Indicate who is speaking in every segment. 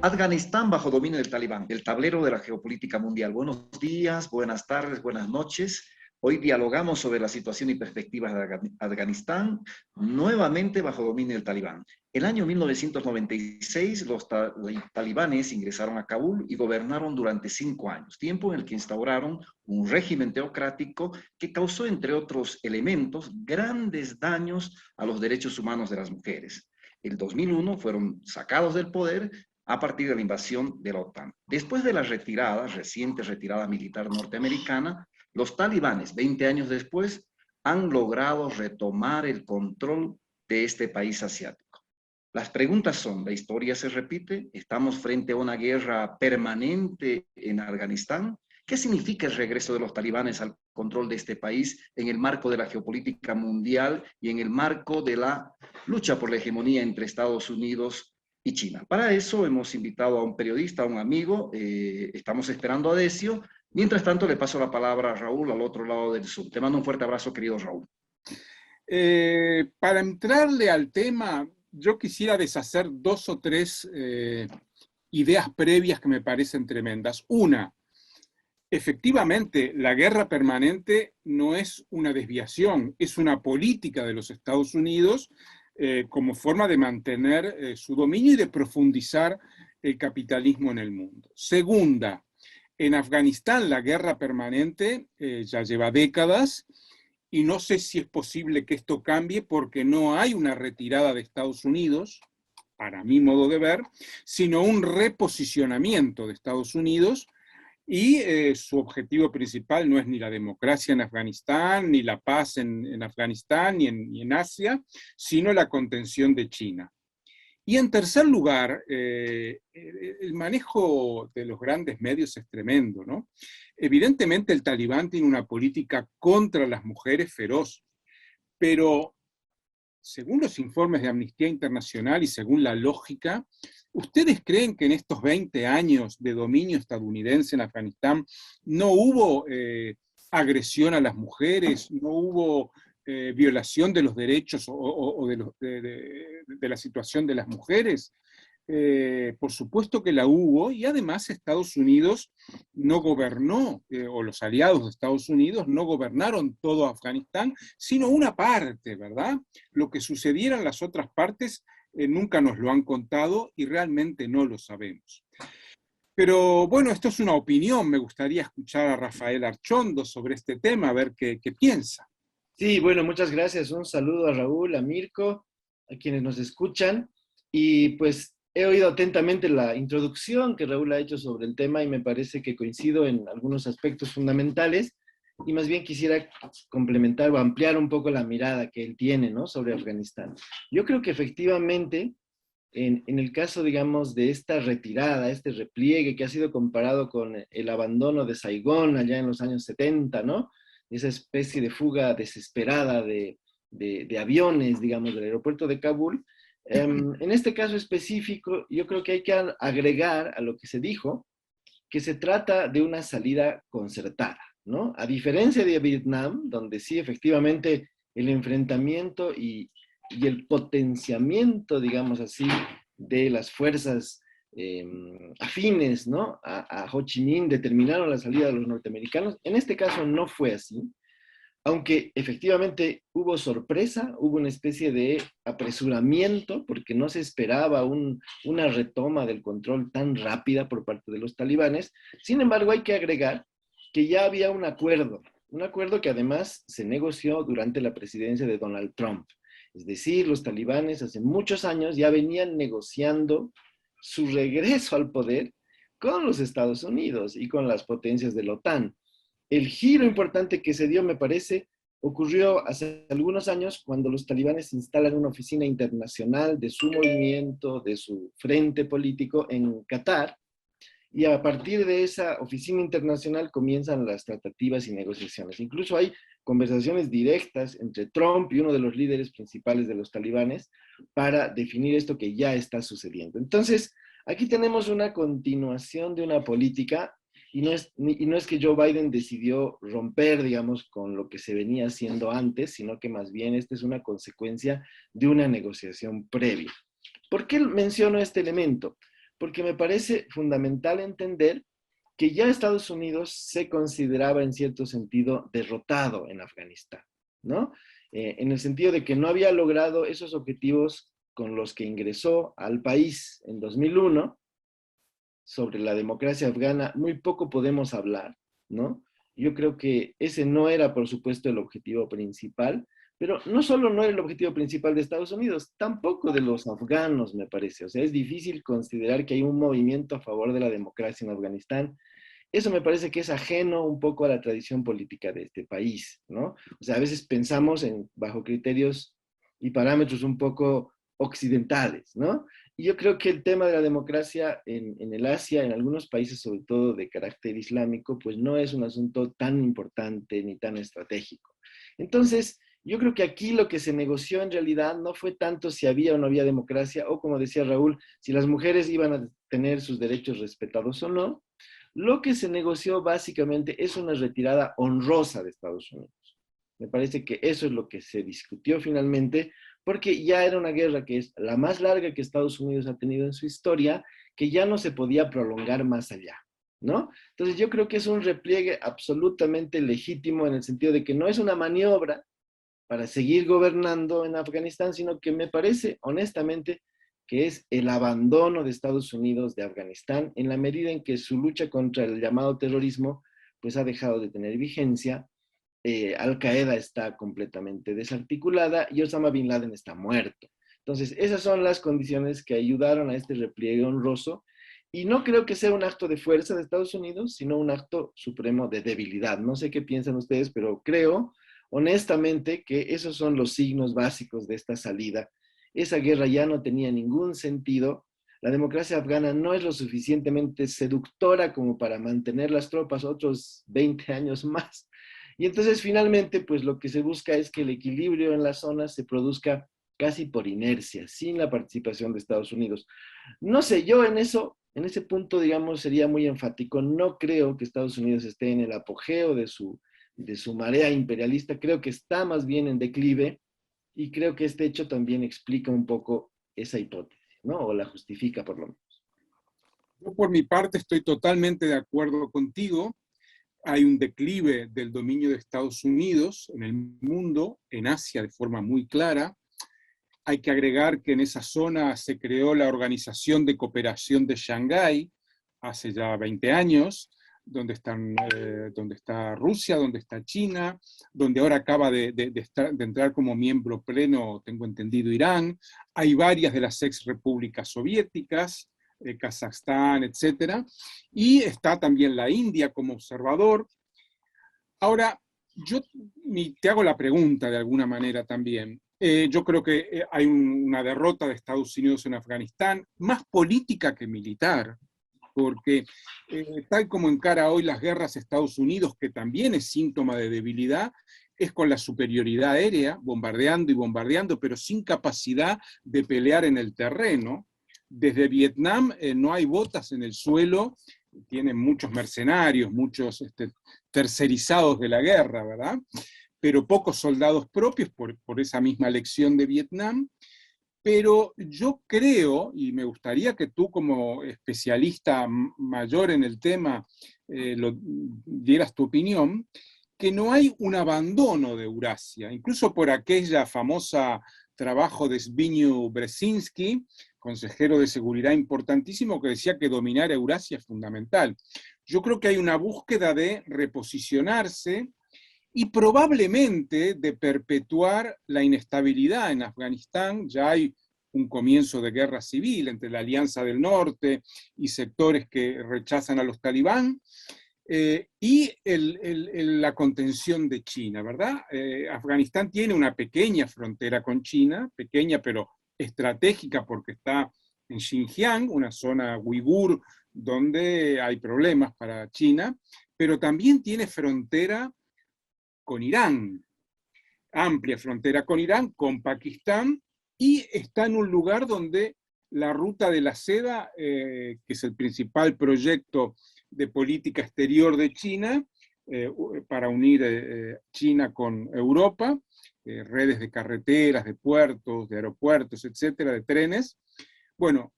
Speaker 1: Afganistán bajo dominio del Talibán, el tablero de la geopolítica mundial. Buenos días, buenas tardes, buenas noches. Hoy dialogamos sobre la situación y perspectivas de Afganistán, nuevamente bajo dominio del Talibán. El año 1996, los talibanes ingresaron a Kabul y gobernaron durante 5 años, tiempo en el que instauraron un régimen teocrático que causó, entre otros elementos, grandes daños a los derechos humanos de las mujeres. En 2001 fueron sacados del poder a partir de la invasión de la OTAN. Después de la retirada, reciente retirada militar norteamericana, los talibanes, 20 años después, han logrado retomar el control de este país asiático. Las preguntas son, ¿la historia se repite? ¿Estamos frente a una guerra permanente en Afganistán? ¿Qué significa el regreso de los talibanes al control de este país en el marco de la geopolítica mundial y en el marco de la lucha por la hegemonía entre Estados Unidos y China? Para eso hemos invitado a un periodista, a un amigo, estamos esperando a Decio. Mientras tanto, le paso la palabra a Raúl al otro lado del Zoom. Te mando un fuerte abrazo, querido Raúl.
Speaker 2: Para entrarle al tema, yo quisiera deshacer 2 o 3 ideas previas que me parecen tremendas. Una, efectivamente, la guerra permanente no es una desviación, es una política de los Estados Unidos como forma de mantener su dominio y de profundizar el capitalismo en el mundo. Segunda, en Afganistán la guerra permanente ya lleva décadas y no sé si es posible que esto cambie porque no hay una retirada de Estados Unidos, para mi modo de ver, sino un reposicionamiento de Estados Unidos y su objetivo principal no es ni la democracia en Afganistán, ni la paz en Afganistán, ni en Asia, sino la contención de China. Y en tercer lugar, el manejo de los grandes medios es tremendo, ¿no? Evidentemente el Talibán tiene una política contra las mujeres feroz, pero según los informes de Amnistía Internacional y según la lógica, ¿ustedes creen que en estos 20 años de dominio estadounidense en Afganistán no hubo agresión a las mujeres, no hubo violación de los derechos o de la situación de las mujeres? Por supuesto que la hubo, y además Estados Unidos no gobernó, o los aliados de Estados Unidos no gobernaron todo Afganistán, sino una parte, ¿verdad? Lo que sucediera en las otras partes nunca nos lo han contado y realmente no lo sabemos. Pero bueno, esto es una opinión, me gustaría escuchar a Rafael Archondo sobre este tema, a ver qué piensa.
Speaker 3: Sí, bueno, muchas gracias. Un saludo a Raúl, a Mirko, a quienes nos escuchan. Y pues he oído atentamente la introducción que Raúl ha hecho sobre el tema y me parece que coincido en algunos aspectos fundamentales y más bien quisiera complementar o ampliar un poco la mirada que él tiene, ¿no?, sobre Afganistán. Yo creo que efectivamente, en el caso, digamos, de esta retirada, este repliegue que ha sido comparado con el abandono de Saigón allá en los años 70, ¿no?, esa especie de fuga desesperada de aviones, digamos, del aeropuerto de Kabul. En este caso específico, yo creo que hay que agregar a lo que se dijo, que se trata de una salida concertada, ¿no? A diferencia de Vietnam, donde sí, efectivamente, el enfrentamiento y el potenciamiento, digamos así, de las fuerzas afines, ¿no?, a Ho Chi Minh determinaron la salida de los norteamericanos. En este caso no fue así, aunque efectivamente hubo sorpresa, hubo una especie de apresuramiento, porque no se esperaba una retoma del control tan rápida por parte de los talibanes. Sin embargo, hay que agregar que ya había un acuerdo que además se negoció durante la presidencia de Donald Trump. Es decir, los talibanes hace muchos años ya venían negociando su regreso al poder con los Estados Unidos y con las potencias de la OTAN. El giro importante que se dio, me parece, ocurrió hace algunos años cuando los talibanes instalan una oficina internacional de su movimiento, de su frente político en Qatar, y a partir de esa oficina internacional comienzan las tratativas y negociaciones. Incluso hay conversaciones directas entre Trump y uno de los líderes principales de los talibanes para definir esto que ya está sucediendo. Entonces, aquí tenemos una continuación de una política y no es que Joe Biden decidió romper, digamos, con lo que se venía haciendo antes, sino que más bien esta es una consecuencia de una negociación previa. ¿Por qué menciono este elemento? porque me parece fundamental entender que ya Estados Unidos se consideraba en cierto sentido derrotado en Afganistán, ¿no? En el sentido de que no había logrado esos objetivos con los que ingresó al país en 2001. Sobre la democracia afgana muy poco podemos hablar, ¿no? Yo creo que ese no era, por supuesto, el objetivo principal, pero no solo no era el objetivo principal de Estados Unidos, tampoco de los afganos, me parece. O sea, es difícil considerar que hay un movimiento a favor de la democracia en Afganistán. Eso me parece que es ajeno un poco a la tradición política de este país, ¿no? O sea, a veces pensamos bajo criterios y parámetros un poco occidentales, ¿no? Y yo creo que el tema de la democracia en el Asia, en algunos países sobre todo de carácter islámico, pues no es un asunto tan importante ni tan estratégico. Entonces, yo creo que aquí lo que se negoció en realidad no fue tanto si había o no había democracia, o como decía Raúl, si las mujeres iban a tener sus derechos respetados o no. Lo que se negoció básicamente es una retirada honrosa de Estados Unidos. Me parece que eso es lo que se discutió finalmente, porque ya era una guerra que es la más larga que Estados Unidos ha tenido en su historia, que ya no se podía prolongar más allá, ¿no? Entonces yo creo que es un repliegue absolutamente legítimo en el sentido de que no es una maniobra para seguir gobernando en Afganistán, sino que me parece, honestamente, que es el abandono de Estados Unidos de Afganistán en la medida en que su lucha contra el llamado terrorismo pues ha dejado de tener vigencia. Al-Qaeda está completamente desarticulada y Osama Bin Laden está muerto. Entonces, esas son las condiciones que ayudaron a este repliegue honroso, y no creo que sea un acto de fuerza de Estados Unidos, sino un acto supremo de debilidad. No sé qué piensan ustedes, pero creo honestamente que esos son los signos básicos de esta salida. Esa guerra ya no tenía ningún sentido. La democracia afgana no es lo suficientemente seductora como para mantener las tropas otros 20 años más. Y entonces finalmente, pues lo que se busca es que el equilibrio en la zona se produzca casi por inercia, sin la participación de Estados Unidos. No sé, yo en ese punto, digamos, sería muy enfático. No creo que Estados Unidos esté en el apogeo de su marea imperialista. Creo que está más bien en declive, y creo que este hecho también explica un poco esa hipótesis, ¿no? O la justifica por lo menos.
Speaker 2: Yo por mi parte estoy totalmente de acuerdo contigo. Hay un declive del dominio de Estados Unidos en el mundo, en Asia de forma muy clara. Hay que agregar que en esa zona se creó la Organización de Cooperación de Shanghái hace ya 20 años, donde está Rusia, donde está China, donde ahora acaba de entrar como miembro pleno, tengo entendido, Irán. Hay varias de las ex repúblicas soviéticas, Kazajstán, etc. Y está también la India como observador. Ahora, yo te hago la pregunta de alguna manera también. Yo creo que hay una derrota de Estados Unidos en Afganistán, más política que militar, porque tal como encara hoy las guerras Estados Unidos, que también es síntoma de debilidad, es con la superioridad aérea, bombardeando y bombardeando, pero sin capacidad de pelear en el terreno. Desde Vietnam no hay botas en el suelo, tienen muchos mercenarios, muchos tercerizados de la guerra, ¿verdad? Pero pocos soldados propios por esa misma lección de Vietnam. Pero yo creo, y me gustaría que tú como especialista mayor en el tema dieras tu opinión, que no hay un abandono de Eurasia, incluso por aquella famosa trabajo de Zbigniew Brzezinski, consejero de seguridad importantísimo, que decía que dominar Eurasia es fundamental. Yo creo que hay una búsqueda de reposicionarse y probablemente de perpetuar la inestabilidad en Afganistán. Ya hay un comienzo de guerra civil entre la Alianza del Norte y sectores que rechazan a los talibán, y la contención de China, ¿verdad? Afganistán tiene una pequeña frontera con China, pequeña pero estratégica porque está en Xinjiang, una zona uigur donde hay problemas para China, pero también tiene frontera con Irán, amplia frontera con Irán, con Pakistán, y está en un lugar donde la ruta de la seda, que es el principal proyecto de política exterior de China, para unir China con Europa, redes de carreteras, de puertos, de aeropuertos, etcétera, de trenes. Bueno,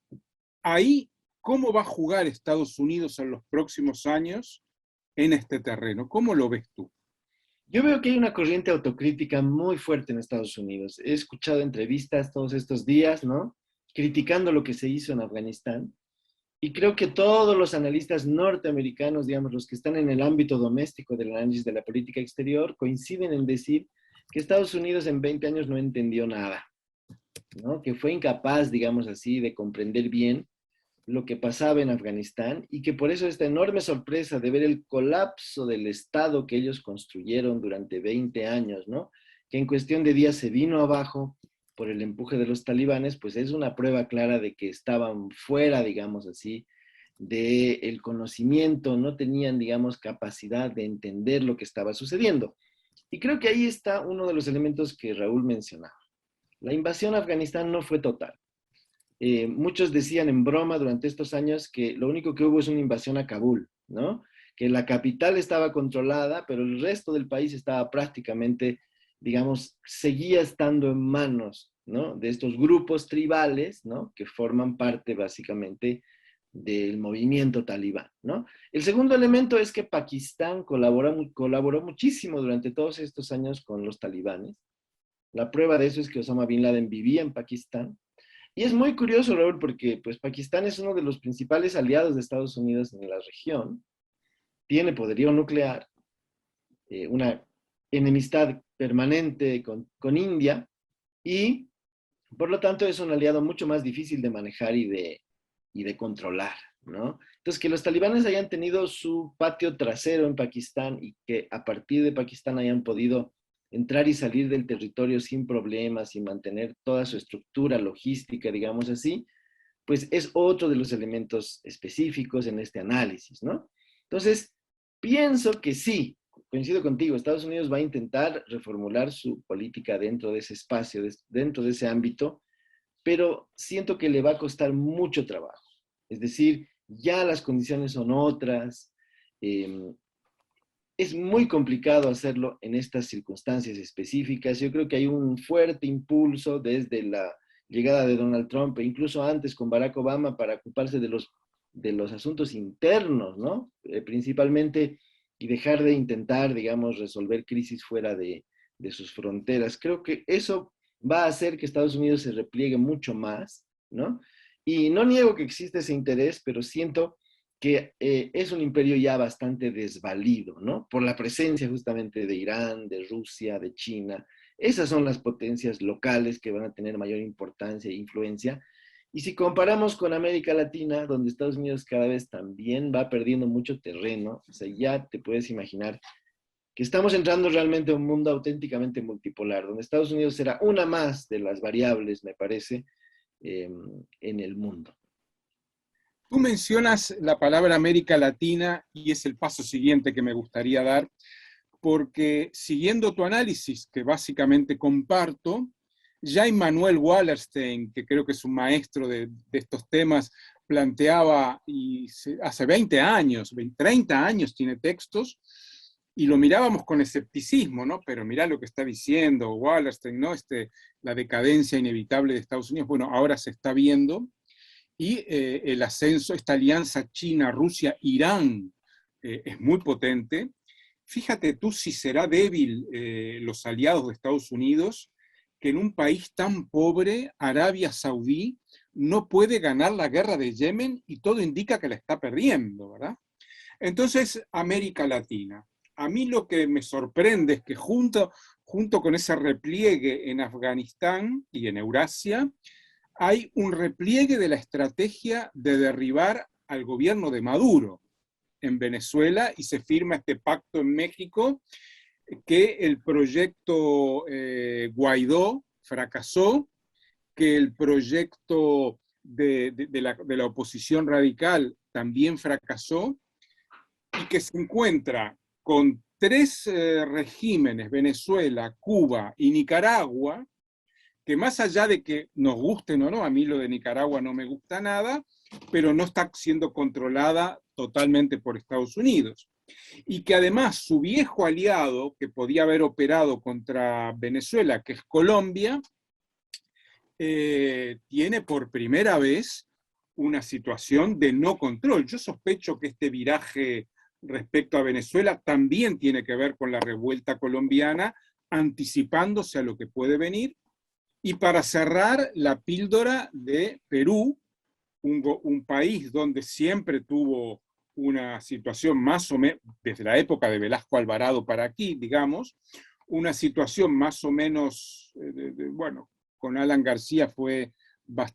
Speaker 2: ahí ¿cómo va a jugar Estados Unidos en los próximos años en este terreno? ¿Cómo lo ves tú?
Speaker 3: Yo veo que hay una corriente autocrítica muy fuerte en Estados Unidos. He escuchado entrevistas todos estos días, ¿no? Criticando lo que se hizo en Afganistán. Y creo que todos los analistas norteamericanos, digamos, los que están en el ámbito doméstico del análisis de la política exterior, coinciden en decir que Estados Unidos en 20 años no entendió nada, ¿no? Que fue incapaz, digamos así, de comprender bien lo que pasaba en Afganistán y que por eso esta enorme sorpresa de ver el colapso del Estado que ellos construyeron durante 20 años, ¿no? Que en cuestión de días se vino abajo por el empuje de los talibanes, pues es una prueba clara de que estaban fuera, digamos así, del conocimiento, no tenían, digamos, capacidad de entender lo que estaba sucediendo. Y creo que ahí está uno de los elementos que Raúl mencionaba. La invasión a Afganistán no fue total. Muchos decían en broma durante estos años que lo único que hubo es una invasión a Kabul, ¿no? Que la capital estaba controlada, pero el resto del país estaba prácticamente, digamos, seguía estando en manos, ¿no? De estos grupos tribales, ¿no? Que forman parte básicamente del movimiento talibán, ¿no? El segundo elemento es que Pakistán colaboró muchísimo durante todos estos años con los talibanes. La prueba de eso es que Osama Bin Laden vivía en Pakistán. Y es muy curioso, Raúl, porque pues, Pakistán es uno de los principales aliados de Estados Unidos en la región, tiene poderío nuclear, una enemistad permanente con India, y por lo tanto es un aliado mucho más difícil de manejar y de controlar, ¿no? Entonces, que los talibanes hayan tenido su patio trasero en Pakistán y que a partir de Pakistán hayan podido entrar y salir del territorio sin problemas y mantener toda su estructura logística, digamos así, pues es otro de los elementos específicos en este análisis, ¿no? Entonces, pienso que sí, coincido contigo, Estados Unidos va a intentar reformular su política dentro de ese espacio, dentro de ese ámbito, pero siento que le va a costar mucho trabajo. Es decir, ya las condiciones son otras, es muy complicado hacerlo en estas circunstancias específicas. Yo creo que hay un fuerte impulso desde la llegada de Donald Trump e incluso antes con Barack Obama para ocuparse de los asuntos internos, ¿no? Principalmente y dejar de intentar, digamos, resolver crisis fuera de sus fronteras. Creo que eso va a hacer que Estados Unidos se repliegue mucho más, ¿no? Y no niego que existe ese interés, pero siento que es un imperio ya bastante desvalido, ¿no? Por la presencia justamente de Irán, de Rusia, de China. Esas son las potencias locales que van a tener mayor importancia e influencia. Y si comparamos con América Latina, donde Estados Unidos cada vez también va perdiendo mucho terreno, o sea, ya te puedes imaginar que estamos entrando realmente a un mundo auténticamente multipolar, donde Estados Unidos será una más de las variables, me parece, en el mundo.
Speaker 2: Tú mencionas la palabra América Latina y es el paso siguiente que me gustaría dar, porque siguiendo tu análisis, que básicamente comparto, ya Immanuel Wallerstein, que creo que es un maestro de estos temas, planteaba, y hace 20 años, 30 años tiene textos, y lo mirábamos con escepticismo, ¿no? Pero mirá lo que está diciendo Wallerstein, ¿no? La decadencia inevitable de Estados Unidos. Bueno, ahora se está viendo, y el ascenso, esta alianza China, Rusia, Irán, es muy potente. Fíjate tú si será débil los aliados de Estados Unidos, que en un país tan pobre, Arabia Saudí, no puede ganar la guerra de Yemen y todo indica que la está perdiendo, ¿verdad? Entonces, América Latina. A mí lo que me sorprende es que junto con ese repliegue en Afganistán y en Eurasia, hay un repliegue de la estrategia de derribar al gobierno de Maduro en Venezuela y se firma este pacto en México, que el proyecto Guaidó fracasó, que el proyecto de la oposición radical también fracasó, y que se encuentra con tres regímenes, Venezuela, Cuba y Nicaragua, que más allá de que nos gusten o no, a mí lo de Nicaragua no me gusta nada, pero no está siendo controlada totalmente por Estados Unidos. Y que además su viejo aliado, que podía haber operado contra Venezuela, que es Colombia, tiene por primera vez una situación de no control. Yo sospecho que este viraje respecto a Venezuela también tiene que ver con la revuelta colombiana, anticipándose a lo que puede venir. Y para cerrar, la píldora de Perú, un país donde siempre tuvo una situación más o menos, desde la época de Velasco Alvarado para aquí, digamos, una situación más o menos, bueno, con Alan García fue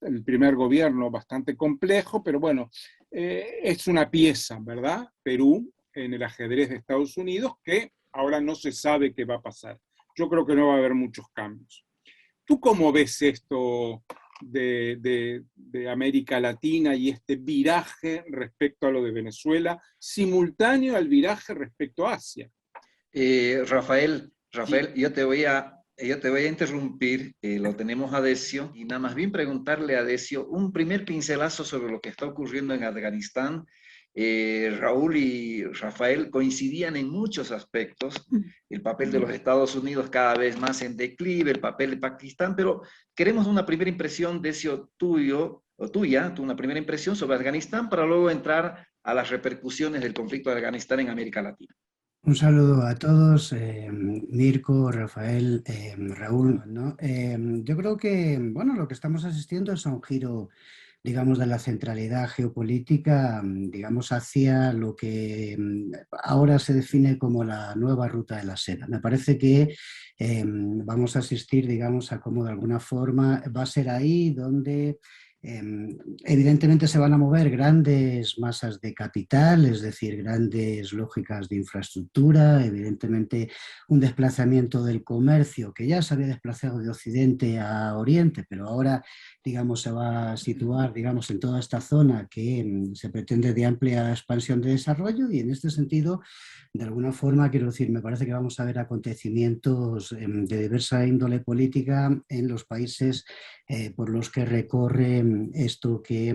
Speaker 2: el primer gobierno bastante complejo, pero bueno, es una pieza, ¿verdad? Perú en el ajedrez de Estados Unidos que ahora no se sabe qué va a pasar. Yo creo que no va a haber muchos cambios. ¿Tú cómo ves esto de América Latina y este viraje respecto a lo de Venezuela, simultáneo al viraje respecto a Asia?
Speaker 1: Rafael,
Speaker 2: Sí.
Speaker 1: yo te voy a interrumpir, lo tenemos a Decio, y nada más bien preguntarle a Decio un primer pincelazo sobre lo que está ocurriendo en Afganistán. Raúl y Rafael coincidían en muchos aspectos, el papel de los Estados Unidos cada vez más en declive, el papel de Pakistán, pero queremos una primera impresión, Decio, tuyo o tuya, una primera impresión sobre Afganistán para luego entrar a las repercusiones del conflicto de Afganistán en América Latina.
Speaker 4: Un saludo a todos, Mirko, Rafael, Raúl, ¿no? Yo creo que, bueno, lo que estamos asistiendo es a un giro, digamos, de la centralidad geopolítica, digamos, hacia lo que ahora se define como la nueva ruta de la seda. Me parece que vamos a asistir, digamos, a cómo de alguna forma va a ser ahí donde evidentemente se van a mover grandes masas de capital, es decir, grandes lógicas de infraestructura, evidentemente un desplazamiento del comercio que ya se había desplazado de Occidente a Oriente, pero ahora, digamos, se va a situar, digamos, en toda esta zona que se pretende de amplia expansión de desarrollo y en este sentido, de alguna forma, quiero decir, me parece que vamos a ver acontecimientos de diversa índole política en los países por los que recorre esto que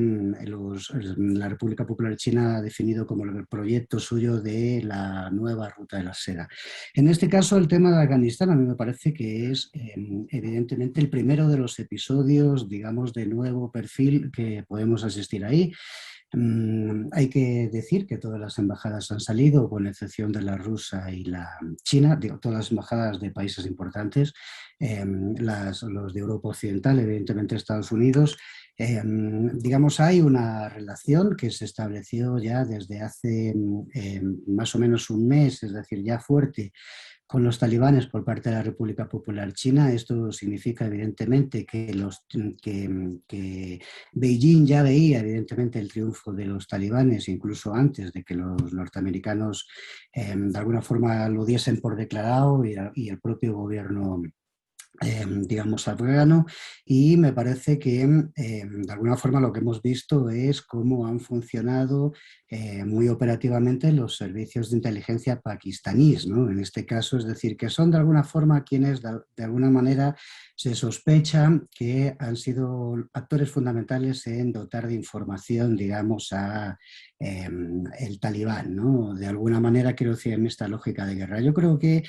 Speaker 4: la República Popular China ha definido como el proyecto suyo de la nueva ruta de la seda. En este caso, el tema de Afganistán a mí me parece que es evidentemente el primero de los episodios, digamos, de nuevo perfil que podemos asistir ahí. Hay que decir que todas las embajadas han salido, con excepción de la rusa y la china, digo, todas las embajadas de países importantes, los de Europa Occidental, evidentemente Estados Unidos. Digamos, hay una relación que se estableció ya desde hace más o menos un mes, es decir, ya fuerte, con los talibanes por parte de la República Popular China. Esto significa evidentemente que Beijing ya veía evidentemente el triunfo de los talibanes, incluso antes de que los norteamericanos de alguna forma lo diesen por declarado y el propio gobierno digamos, afgano, y me parece que de alguna forma lo que hemos visto es cómo han funcionado muy operativamente los servicios de inteligencia pakistaníes, ¿no? En este caso, es decir, que son de alguna forma quienes de alguna manera se sospecha que han sido actores fundamentales en dotar de información, digamos, a el talibán, ¿no? De alguna manera, quiero decir, en esta lógica de guerra. Yo creo que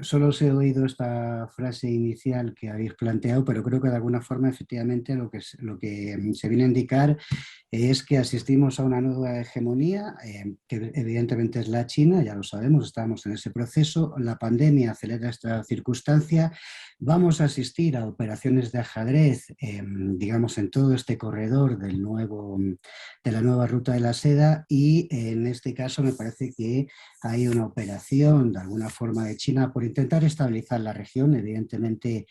Speaker 4: solo os he oído esta frase inicial que habéis planteado, pero creo que de alguna forma efectivamente lo que se viene a indicar es que asistimos a una nueva hegemonía, que evidentemente es la China, ya lo sabemos, estamos en ese proceso, la pandemia acelera esta circunstancia, vamos a asistir a operaciones de ajedrez, digamos, en todo este corredor de la nueva ruta de la seda y en este caso me parece que hay una operación de alguna forma de China por intentar estabilizar la región, evidentemente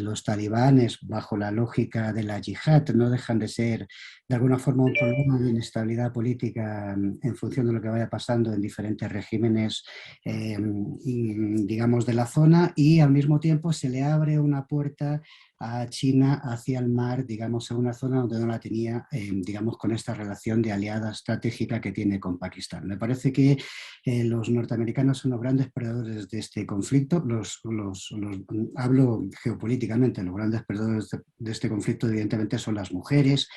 Speaker 4: los talibanes bajo la lógica de la yihad no dejan de ser de alguna forma un problema de inestabilidad política en función de lo que vaya pasando en diferentes regímenes digamos de la zona y al mismo tiempo se le abre una puerta a China hacia el mar, digamos, en una zona donde no la tenía, digamos, con esta relación de aliada estratégica que tiene con Pakistán. Me parece que los norteamericanos son los grandes perdedores de este conflicto, hablo geopolíticamente, los grandes perdedores de este conflicto evidentemente son las mujeres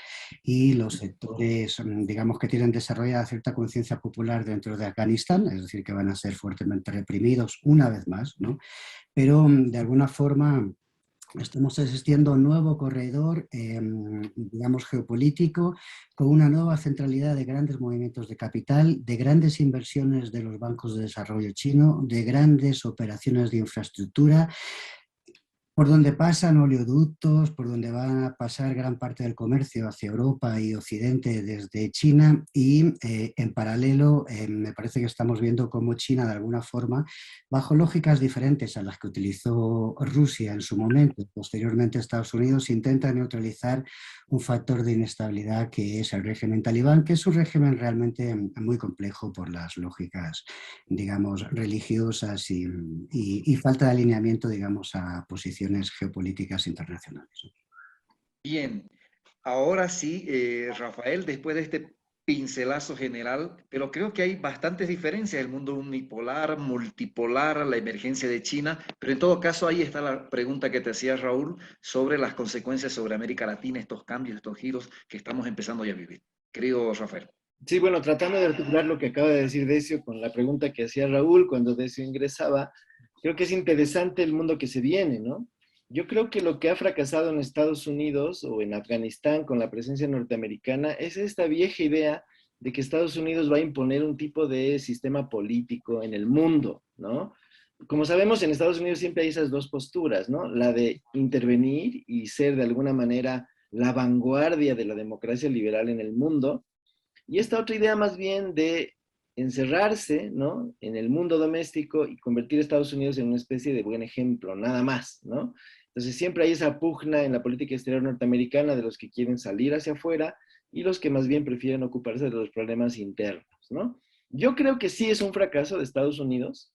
Speaker 4: y los sectores, digamos, que tienen desarrollada cierta conciencia popular dentro de Afganistán, es decir, que van a ser fuertemente reprimidos una vez más, ¿no? Pero de alguna forma Estamos asistiendo a un nuevo corredor, digamos, geopolítico, con una nueva centralidad de grandes movimientos de capital, de grandes inversiones de los bancos de desarrollo chino, de grandes operaciones de infraestructura, por donde pasan oleoductos, por donde va a pasar gran parte del comercio hacia Europa y Occidente desde China, y en paralelo me parece que estamos viendo cómo China de alguna forma, bajo lógicas diferentes a las que utilizó Rusia en su momento, posteriormente Estados Unidos, intenta neutralizar un factor de inestabilidad que es el régimen talibán, que es un régimen realmente muy complejo por las lógicas, digamos, religiosas y falta de alineamiento, digamos, a posiciones geopolíticas internacionales.
Speaker 1: Bien, ahora sí, Rafael, después de este pincelazo general, pero creo que hay bastantes diferencias, el mundo unipolar, multipolar, la emergencia de China, pero en todo caso ahí está la pregunta que te hacía Raúl sobre las consecuencias sobre América Latina, estos cambios, estos giros que estamos empezando ya a vivir. Querido Rafael.
Speaker 3: Sí, bueno, tratando de articular lo que acaba de decir Decio con la pregunta que hacía Raúl cuando Decio ingresaba, creo que es interesante el mundo que se viene, ¿no? Yo creo que lo que ha fracasado en Estados Unidos o en Afganistán con la presencia norteamericana es esta vieja idea de que Estados Unidos va a imponer un tipo de sistema político en el mundo, ¿no? Como sabemos, en Estados Unidos siempre hay esas dos posturas, ¿no? La de intervenir y ser de alguna manera la vanguardia de la democracia liberal en el mundo, y esta otra idea más bien de encerrarse, ¿no?, en el mundo doméstico y convertir a Estados Unidos en una especie de buen ejemplo, nada más, ¿no? Entonces siempre hay esa pugna en la política exterior norteamericana de los que quieren salir hacia afuera y los que más bien prefieren ocuparse de los problemas internos, ¿no? Yo creo que sí es un fracaso de Estados Unidos,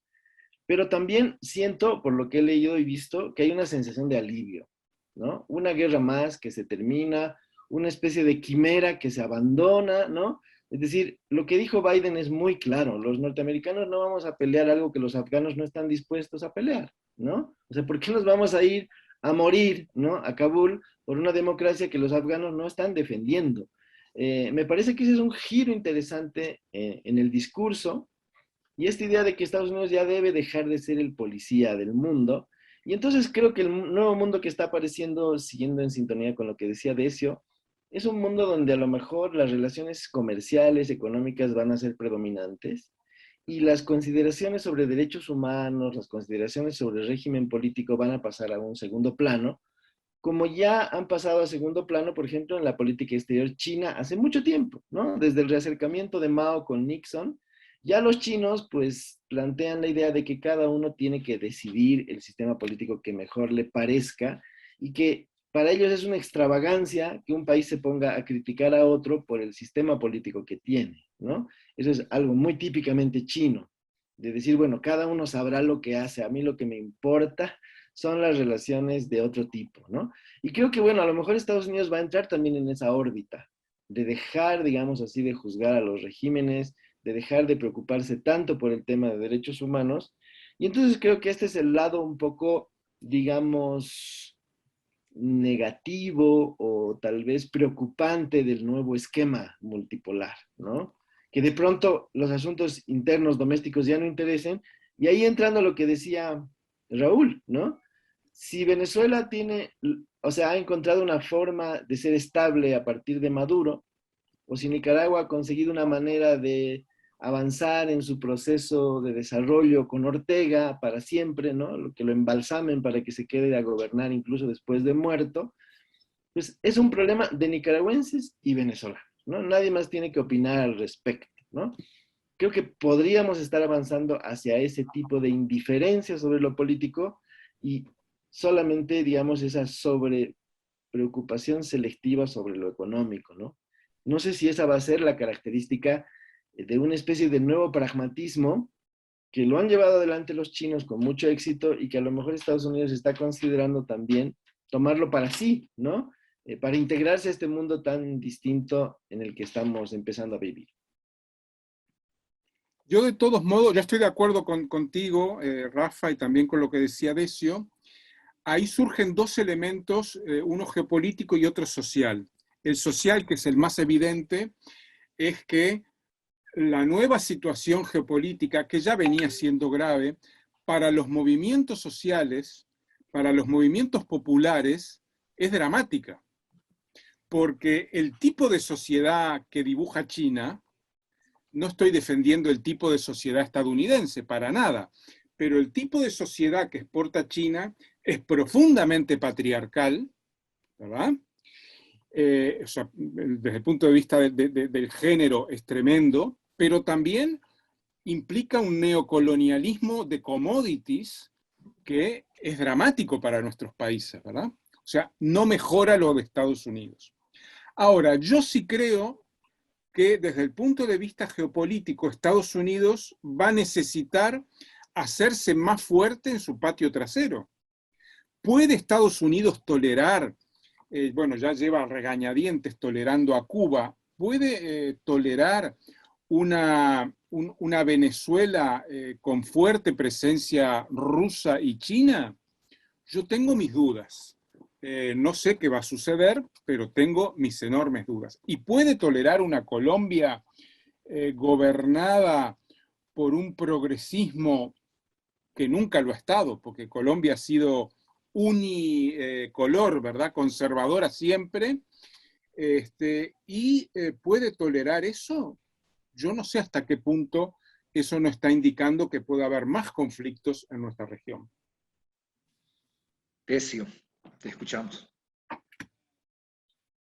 Speaker 3: pero también siento, por lo que he leído y visto, que hay una sensación de alivio, ¿no? Una guerra más que se termina, una especie de quimera que se abandona, ¿no? Es decir, lo que dijo Biden es muy claro, los norteamericanos no vamos a pelear algo que los afganos no están dispuestos a pelear, ¿no? O sea, ¿por qué nos vamos a ir a morir, ¿no?, a Kabul por una democracia que los afganos no están defendiendo? Me parece que ese es un giro interesante en el discurso, y esta idea de que Estados Unidos ya debe dejar de ser el policía del mundo. Y entonces creo que el nuevo mundo que está apareciendo, siguiendo en sintonía con lo que decía Decio, es un mundo donde a lo mejor las relaciones comerciales, económicas van a ser predominantes y las consideraciones sobre derechos humanos, las consideraciones sobre el régimen político van a pasar a un segundo plano, como ya han pasado a segundo plano, por ejemplo, en la política exterior china hace mucho tiempo, ¿no? Desde el reacercamiento de Mao con Nixon, ya los chinos pues plantean la idea de que cada uno tiene que decidir el sistema político que mejor le parezca y que para ellos es una extravagancia que un país se ponga a criticar a otro por el sistema político que tiene, ¿no? Eso es algo muy típicamente chino, de decir, bueno, cada uno sabrá lo que hace, a mí lo que me importa son las relaciones de otro tipo, ¿no? Y creo que, bueno, a lo mejor Estados Unidos va a entrar también en esa órbita de dejar, digamos así, de juzgar a los regímenes, de dejar de preocuparse tanto por el tema de derechos humanos. Y entonces creo que este es el lado un poco, digamos, negativo o tal vez preocupante del nuevo esquema multipolar, ¿no? Que de pronto los asuntos internos domésticos ya no interesen, y ahí entrando a lo que decía Raúl, ¿no? Si Venezuela tiene, o sea, ha encontrado una forma de ser estable a partir de Maduro, o si Nicaragua ha conseguido una manera de avanzar en su proceso de desarrollo con Ortega para siempre, ¿no?, lo que lo embalsamen para que se quede a gobernar incluso después de muerto, pues es un problema de nicaragüenses y venezolanos, ¿no? Nadie más tiene que opinar al respecto, ¿no? Creo que podríamos estar avanzando hacia ese tipo de indiferencia sobre lo político y solamente, digamos, esa sobre preocupación selectiva sobre lo económico, ¿no? No sé si esa va a ser la característica de una especie de nuevo pragmatismo que lo han llevado adelante los chinos con mucho éxito y que a lo mejor Estados Unidos está considerando también tomarlo para sí, ¿no? Para integrarse a este mundo tan distinto en el que estamos empezando a vivir.
Speaker 2: Yo de todos modos, ya estoy de acuerdo contigo, Rafa, y también con lo que decía Decio. Ahí surgen dos elementos, uno geopolítico y otro social. El social, que es el más evidente, es que la nueva situación geopolítica, que ya venía siendo grave, para los movimientos sociales, para los movimientos populares es dramática, porque el tipo de sociedad que dibuja China, no estoy defendiendo el tipo de sociedad estadounidense, para nada, pero el tipo de sociedad que exporta China es profundamente patriarcal, ¿verdad? O sea, desde el punto de vista del género es tremendo, pero también implica un neocolonialismo de commodities que es dramático para nuestros países, ¿verdad? O sea, no mejora lo de Estados Unidos. Ahora, yo sí creo que desde el punto de vista geopolítico, Estados Unidos va a necesitar hacerse más fuerte en su patio trasero. ¿Puede Estados Unidos tolerar, bueno, ya lleva regañadientes tolerando a Cuba, puede tolerar una Venezuela con fuerte presencia rusa y china? Yo tengo mis dudas. No sé qué va a suceder, pero tengo mis enormes dudas. ¿Y puede tolerar una Colombia gobernada por un progresismo que nunca lo ha estado? Porque Colombia ha sido unicolor, ¿verdad? Conservadora siempre. ¿Y puede tolerar eso? Yo no sé hasta qué punto eso no está indicando que pueda haber más conflictos en nuestra región.
Speaker 1: Decio, te escuchamos.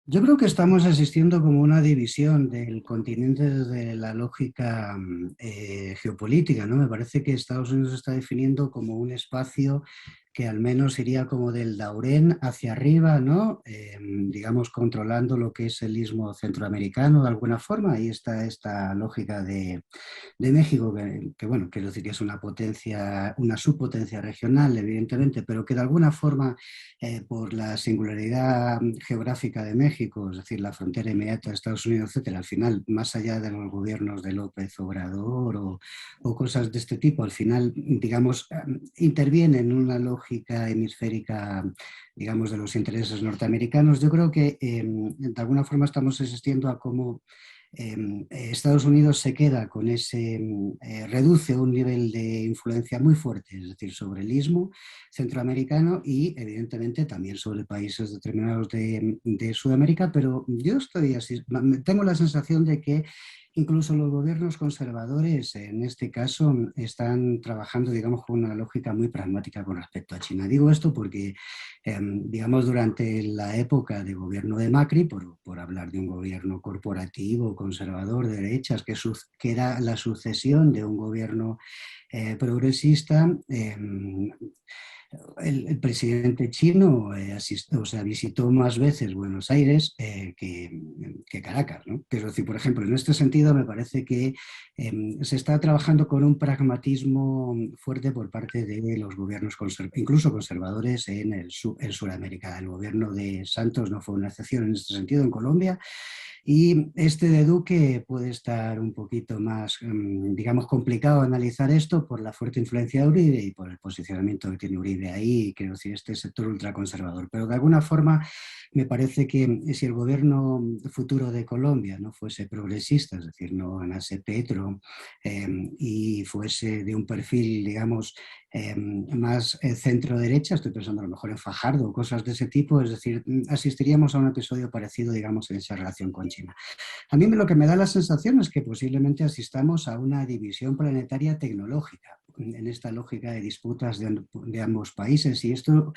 Speaker 4: Yo creo que estamos asistiendo como una división del continente desde la lógica geopolítica, ¿no? Me parece que Estados Unidos está definiendo como un espacio que al menos iría como del Daurén hacia arriba, ¿no? Digamos, controlando lo que es el istmo centroamericano de alguna forma. Ahí está esta lógica de México, que, bueno, quiero decir que es una potencia, una subpotencia regional, evidentemente, pero que de alguna forma, por la singularidad geográfica de México, es decir, la frontera inmediata de Estados Unidos, etcétera, al final, más allá de los gobiernos de López Obrador o cosas de este tipo, al final, digamos, interviene en una lógica hemisférica, digamos, de los intereses norteamericanos. Yo creo que de alguna forma estamos asistiendo a cómo Estados Unidos se queda con ese, reduce un nivel de influencia muy fuerte, es decir, sobre el istmo centroamericano y evidentemente también sobre países determinados de Sudamérica, pero yo estoy así, tengo la sensación de que incluso los gobiernos conservadores, en este caso, están trabajando, digamos, con una lógica muy pragmática con respecto a China. Digo esto porque, digamos, durante la época de gobierno de Macri, por hablar de un gobierno corporativo, conservador, de derechas, que era la sucesión de un gobierno progresista, el presidente chino visitó más veces Buenos Aires que Caracas, ¿no? Quiero decir, por ejemplo, en este sentido me parece que se está trabajando con un pragmatismo fuerte por parte de los gobiernos incluso conservadores en Sudamérica. El gobierno de Santos no fue una excepción en este sentido en Colombia. Y este de Duque puede estar un poquito más, digamos, complicado analizar esto por la fuerte influencia de Uribe y por el posicionamiento que tiene Uribe ahí, quiero decir, este sector ultraconservador. Pero de alguna forma me parece que si el gobierno futuro de Colombia no fuese progresista, es decir, no ganase Petro y fuese de un perfil, digamos, más centro-derecha, estoy pensando a lo mejor en Fajardo o cosas de ese tipo, es decir, asistiríamos a un episodio parecido, digamos, en esa relación con China. A mí lo que me da la sensación es que posiblemente asistamos a una división planetaria tecnológica en esta lógica de disputas de ambos países y esto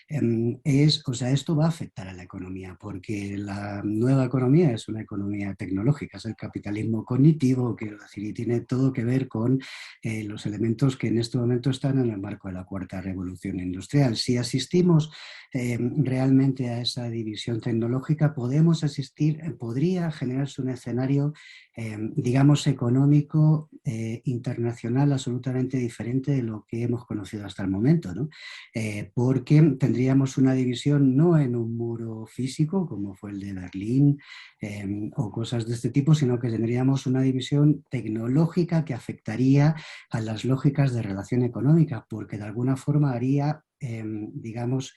Speaker 4: esto va a afectar a la economía porque la nueva economía es una economía tecnológica, es el capitalismo cognitivo, quiero decir, y tiene todo que ver con los elementos que en este momento están en el marco de la cuarta revolución industrial. Si asistimos realmente a esa división tecnológica, podría generarse un escenario, digamos, económico internacional absolutamente diferente de lo que hemos conocido hasta el momento, ¿no? Porque tendríamos una división no en un muro físico, como fue el de Berlín, o cosas de este tipo, sino que tendríamos una división tecnológica que afectaría a las lógicas de relación económica, porque de alguna forma haría, digamos,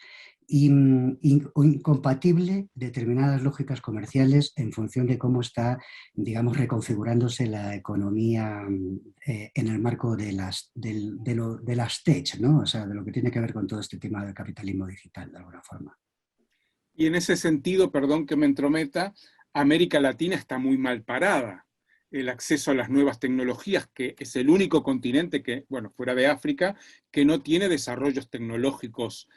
Speaker 4: o incompatible determinadas lógicas comerciales en función de cómo está, digamos, reconfigurándose la economía en el marco de las tech, ¿no? O sea, de lo que tiene que ver con todo este tema del capitalismo digital, de alguna forma.
Speaker 2: Y en ese sentido, perdón que me entrometa, América Latina está muy mal parada. El acceso a las nuevas tecnologías, que es el único continente que, bueno, fuera de África, que no tiene desarrollos tecnológicos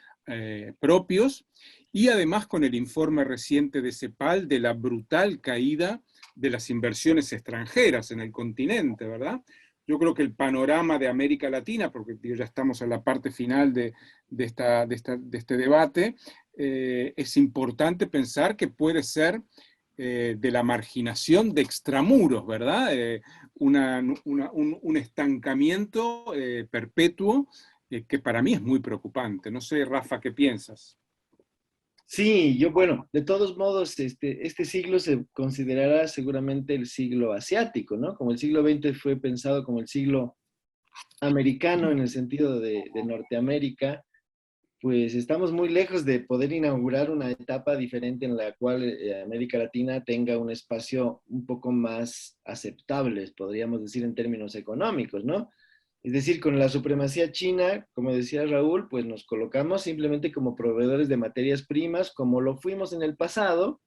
Speaker 2: propios, y además con el informe reciente de CEPAL de la brutal caída de las inversiones extranjeras en el continente, ¿verdad? Yo creo que el panorama de América Latina, porque ya estamos en la parte final de este debate, es importante pensar que puede ser de la marginación de extramuros, ¿verdad? Un estancamiento perpetuo que para mí es muy preocupante. No sé, Rafa, ¿qué piensas?
Speaker 3: Sí, yo, bueno, de todos modos, este siglo se considerará seguramente el siglo asiático, ¿no? Como el siglo XX fue pensado como el siglo americano en el sentido de Norteamérica, pues estamos muy lejos de poder inaugurar una etapa diferente en la cual América Latina tenga un espacio un poco más aceptable, podríamos decir en términos económicos, ¿no? Es decir, con la supremacía china, como decía Raúl, pues nos colocamos simplemente como proveedores de materias primas, como lo fuimos en el pasado,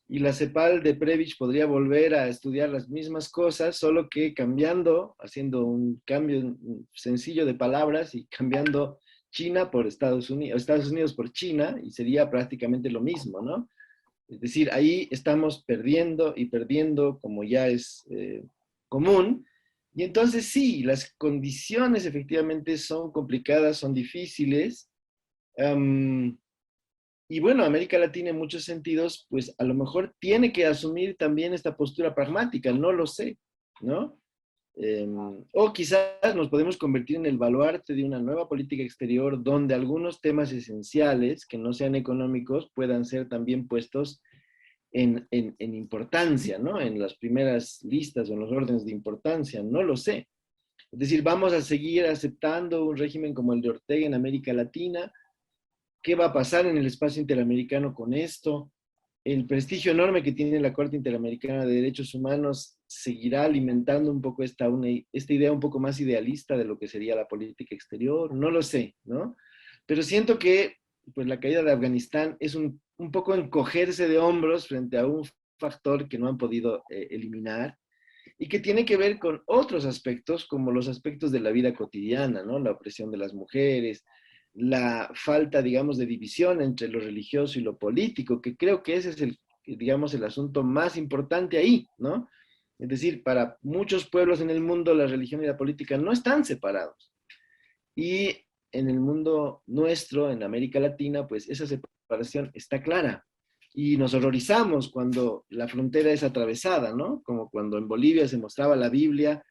Speaker 3: y la CEPAL de Previch podría volver a estudiar las mismas cosas, solo que cambiando, haciendo un cambio sencillo de palabras y cambiando China por Estados Unidos por China, y sería prácticamente lo mismo, ¿no? Es decir, ahí estamos perdiendo y perdiendo, como ya es común. Y entonces sí, las condiciones efectivamente son complicadas, son difíciles. Y bueno, América Latina en muchos sentidos, pues a lo mejor tiene que asumir también esta postura pragmática, no lo sé, ¿no? O quizás nos podemos convertir en el baluarte de una nueva política exterior donde algunos temas esenciales que no sean económicos puedan ser también puestos en importancia, ¿no? En las primeras listas o en los órdenes de importancia, no lo sé. Es decir, vamos a seguir aceptando un régimen como el de Ortega en América Latina. ¿Qué va a pasar en el espacio interamericano con esto? El prestigio enorme que tiene la Corte Interamericana de Derechos Humanos seguirá alimentando un poco esta idea un poco más idealista de lo que sería la política exterior, no lo sé, ¿no? Pero siento que pues, la caída de Afganistán es un poco encogerse de hombros frente a un factor que no han podido eliminar y que tiene que ver con otros aspectos, como los aspectos de la vida cotidiana, ¿no? La opresión de las mujeres, la falta, digamos, de división entre lo religioso y lo político, que creo que ese es digamos, el asunto más importante ahí, ¿no? Es decir, para muchos pueblos en el mundo la religión y la política no están separados. Y en el mundo nuestro, en América Latina, pues esa separación está clara. Y nos horrorizamos cuando la frontera es atravesada, ¿no? Como cuando en Bolivia se mostraba la Biblia,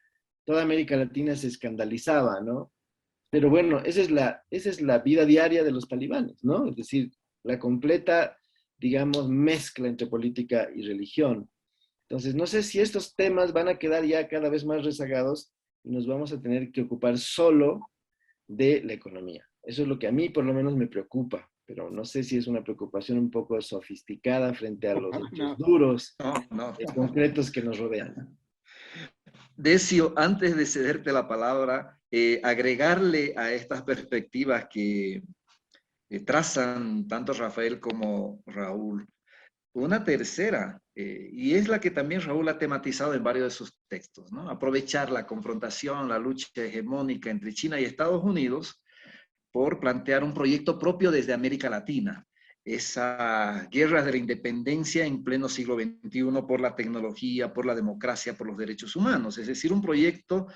Speaker 3: toda América Latina se escandalizaba, ¿no? Pero bueno, esa es la vida diaria de los talibanes, ¿no? Es decir, la completa, digamos, mezcla entre política y religión. Entonces, no sé si estos temas van a quedar ya cada vez más rezagados y nos vamos a tener que ocupar solo de la economía. Eso es lo que a mí por lo menos me preocupa, pero no sé si es una preocupación un poco sofisticada frente a los hechos duros,
Speaker 1: No.
Speaker 3: concretos que nos rodean.
Speaker 1: Decio, antes de cederte la palabra, agregarle a estas perspectivas que trazan tanto Rafael como Raúl, una tercera, y es la que también Raúl ha tematizado en varios de sus textos, ¿no? Aprovechar la confrontación, la lucha hegemónica entre China y Estados Unidos por plantear un proyecto propio desde América Latina. Esas guerras de la independencia en pleno siglo XXI por la tecnología, por la democracia, por los derechos humanos. Es decir, un proyecto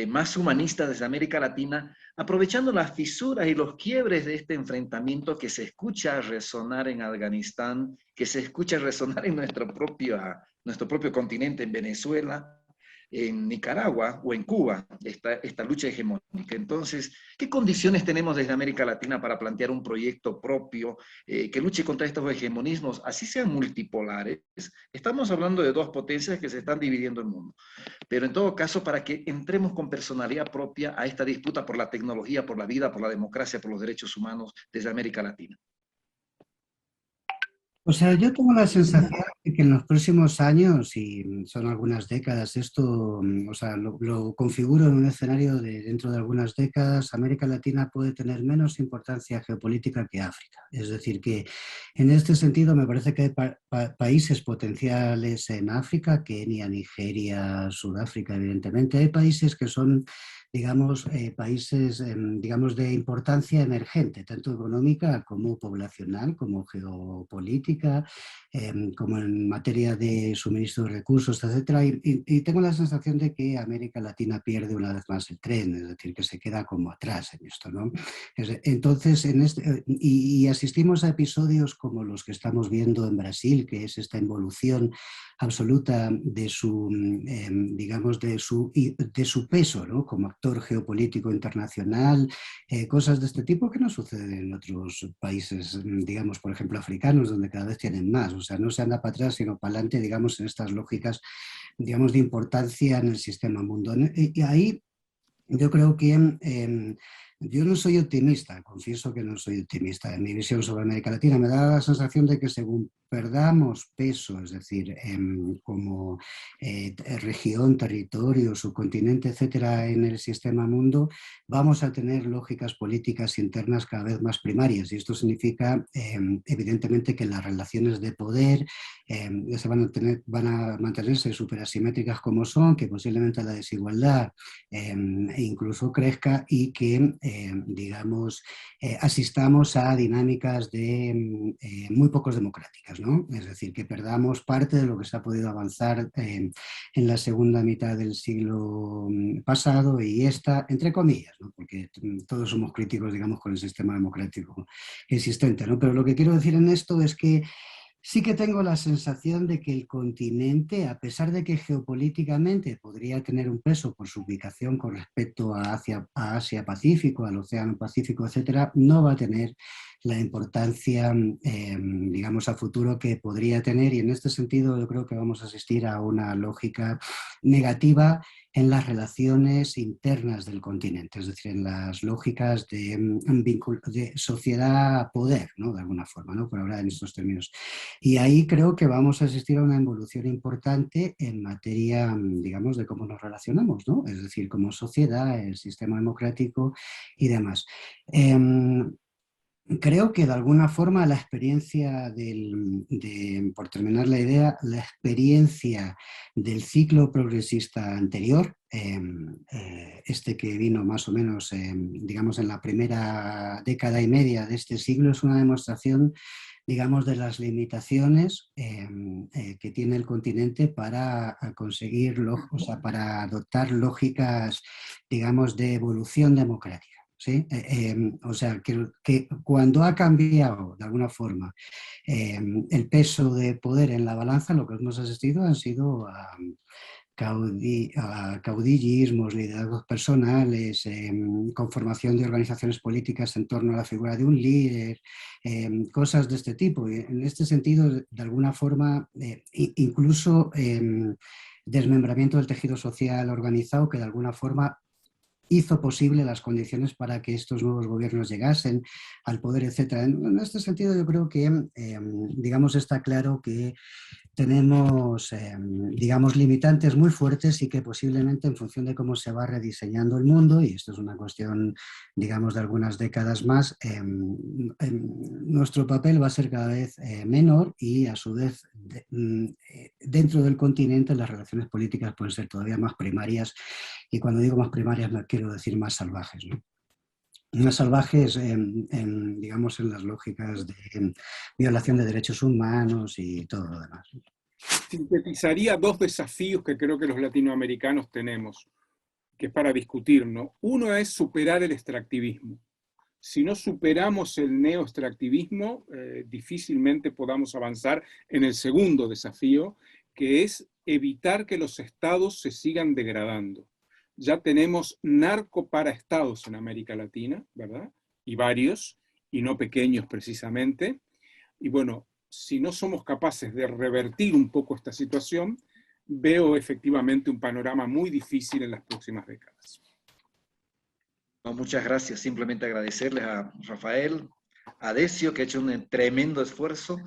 Speaker 1: más humanista desde América Latina, aprovechando las fisuras y los quiebres de este enfrentamiento que se escucha resonar en Afganistán, que se escucha resonar en nuestro propio continente, en Venezuela, en Nicaragua o en Cuba, esta lucha hegemónica. Entonces, ¿qué condiciones tenemos desde América Latina para plantear un proyecto propio que luche contra estos hegemonismos, así sean multipolares? Estamos hablando de dos potencias que se están dividiendo el mundo, pero en todo caso, para que entremos con personalidad propia a esta disputa por la tecnología, por la vida, por la democracia, por los derechos humanos desde América Latina.
Speaker 4: O sea, yo tengo la sensación de que en los próximos años, y son algunas décadas, esto, o sea, lo configuro en un escenario de dentro de algunas décadas, América Latina puede tener menos importancia geopolítica que África. Es decir, que en este sentido me parece que hay países potenciales en África, Kenia, Nigeria, Sudáfrica, evidentemente. Hay países que son, digamos, países, digamos, de importancia emergente, tanto económica como poblacional, como geopolítica, como en materia de suministro de recursos, etcétera. Y tengo la sensación de que América Latina pierde una vez más el tren, es decir, que se queda como atrás en esto, ¿no? Entonces, y asistimos a episodios como los que estamos viendo en Brasil, que es esta involución absoluta de su, digamos, de su peso, ¿no? Como actor geopolítico internacional, cosas de este tipo que no suceden en otros países, digamos, por ejemplo, africanos, donde cada vez tienen más. O sea, no se anda para atrás, sino para adelante, digamos, en estas lógicas, digamos, de importancia en el sistema mundo. Y ahí yo creo que yo no soy optimista, confieso que no soy optimista en mi visión sobre América Latina. Me da la sensación de que según perdamos peso, es decir, como región, territorio, subcontinente, etcétera, en el sistema mundo, vamos a tener lógicas políticas internas cada vez más primarias. Y esto significa, evidentemente, que las relaciones de poder se van a mantenerse superasimétricas como son, que posiblemente la desigualdad e incluso crezca y que, digamos, asistamos a dinámicas de muy pocos democráticas, ¿no? Es decir, que perdamos parte de lo que se ha podido avanzar en la segunda mitad del siglo pasado y esta, entre comillas, ¿no? Porque todos somos críticos, digamos, con el sistema democrático existente, ¿no? Pero lo que quiero decir en esto es que sí que tengo la sensación de que el continente, a pesar de que geopolíticamente podría tener un peso por su ubicación con respecto a Asia-Pacífico, al Océano Pacífico, etcétera, no va a tener la importancia, digamos, a futuro que podría tener. Y en este sentido yo creo que vamos a asistir a una lógica negativa en las relaciones internas del continente, es decir, en las lógicas de sociedad-poder, ¿no? De alguna forma, ¿no? Por hablar en estos términos. Y ahí creo que vamos a asistir a una evolución importante en materia, digamos, de cómo nos relacionamos, ¿no? Es decir, como sociedad, el sistema democrático y demás. Creo que de alguna forma la experiencia por terminar la idea, la experiencia del ciclo progresista anterior, este que vino más o menos, digamos, en la primera década y media de este siglo, es una demostración, digamos, de las limitaciones que tiene el continente para conseguir, o sea, para adoptar lógicas, digamos, de evolución democrática. ¿Sí? O sea, que cuando ha cambiado de alguna forma el peso de poder en la balanza, lo que hemos asistido han sido a caudillismos, liderazgos personales, conformación de organizaciones políticas en torno a la figura de un líder, cosas de este tipo. Y en este sentido, de alguna forma, incluso desmembramiento del tejido social organizado que de alguna forma hizo posible las condiciones para que estos nuevos gobiernos llegasen al poder, etc. En este sentido, yo creo que, digamos, está claro que tenemos, digamos, limitantes muy fuertes y que posiblemente en función de cómo se va rediseñando el mundo, y esto es una cuestión, digamos, de algunas décadas más, nuestro papel va a ser cada vez menor y a su vez dentro del continente las relaciones políticas pueden ser todavía más primarias y cuando digo más primarias me quiero decir más salvajes, ¿no? Más salvajes, digamos, en las lógicas de violación de derechos humanos y todo lo demás.
Speaker 2: Sintetizaría dos desafíos que creo que los latinoamericanos tenemos, que es para discutir, ¿no? Uno es superar el extractivismo. Si no superamos el neoextractivismo, difícilmente podamos avanzar en el segundo desafío, que es evitar que los estados se sigan degradando. Ya tenemos narcoparaestados en América Latina, ¿verdad? Y varios, y no pequeños precisamente. Y bueno, si no somos capaces de revertir un poco esta situación, veo efectivamente un panorama muy difícil en las próximas décadas.
Speaker 1: No, muchas gracias. Simplemente agradecerles a Rafael, a Decio, que ha hecho un tremendo esfuerzo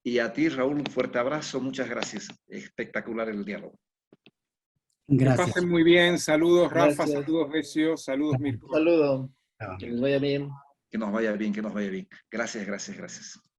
Speaker 1: Y a ti, Raúl, un fuerte abrazo, muchas gracias. Espectacular el diálogo.
Speaker 2: Que
Speaker 4: Gracias.
Speaker 2: pasen muy bien. Saludos, Rafa,
Speaker 3: Gracias.
Speaker 2: saludos, Recio, saludos,
Speaker 3: Un
Speaker 2: Mirko.
Speaker 3: saludo.
Speaker 4: Chao.
Speaker 3: Que les vaya bien.
Speaker 1: Que nos vaya bien, que nos vaya bien. Gracias, gracias, gracias.